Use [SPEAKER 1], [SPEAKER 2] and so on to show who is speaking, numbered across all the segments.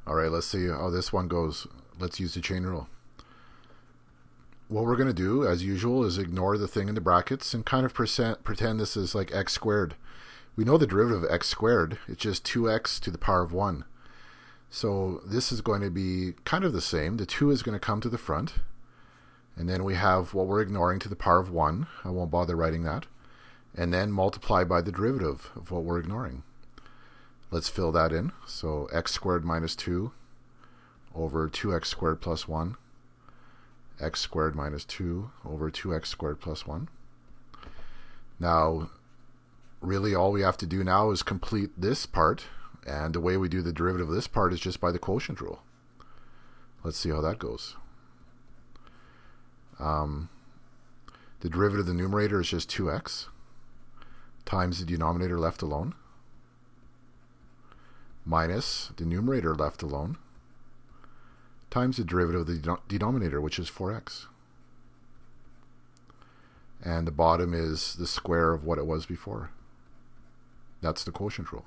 [SPEAKER 1] All right, let's see how this one goes. Let's use the chain rule. What we're going to do, as usual, is ignore the thing in the brackets and kind of pretend this is like x squared. We know the derivative of x squared. It's just 2x to the power of 1. So this is going to be kind of the same. The 2 is going to come to the front. And then we have what we're ignoring to the power of 1. I won't bother writing that. And then multiply by the derivative of what we're ignoring. Let's fill that in. So x squared minus 2 over 2x squared plus 1. X squared minus 2 over 2x squared plus 1. Now, really all we have to do now is complete this part. And the way we do the derivative of this part is just by the quotient rule. Let's see how that goes. The derivative of the numerator is just 2x times the denominator left alone minus the numerator left alone times the derivative of the denominator, which is 4x. And the bottom is the square of what it was before. That's the quotient rule.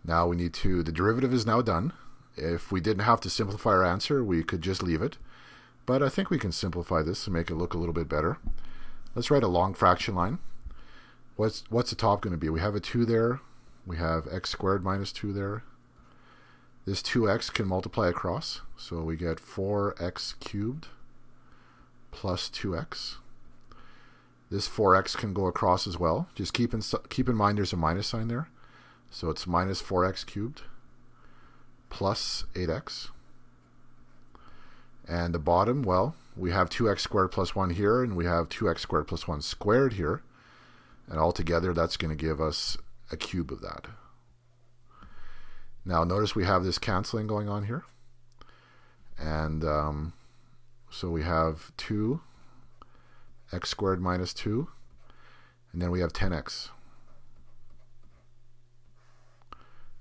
[SPEAKER 1] Now we need to, the derivative is now done. If we didn't have to simplify our answer, we could just leave it. But I think we can simplify this and make it look a little bit better. Let's write a long fraction line. What's the top going to be? We have a 2 there. We have x squared minus 2 there. This 2x can multiply across. So we get 4x cubed plus 2x. This 4x can go across as well. Just keep in mind there's a minus sign there. So it's minus 4x cubed plus 8x. And the bottom, well, we have 2x squared plus 1 here, and we have 2x squared plus 1 squared here. And altogether, that's going to give us a cube of that. Now, notice we have this canceling going on here. And so we have 2x squared minus 2, and then we have 10x.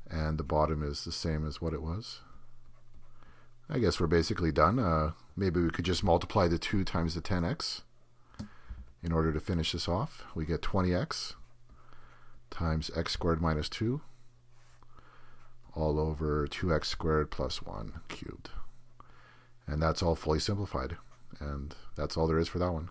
[SPEAKER 1] And the bottom is the same as what it was. I guess we're basically done. Maybe we could just multiply the 2 times the 10x in order to finish this off. We get 20x times x squared minus 2 all over 2x squared plus 1 cubed. And that's all fully simplified. And that's all there is for that one.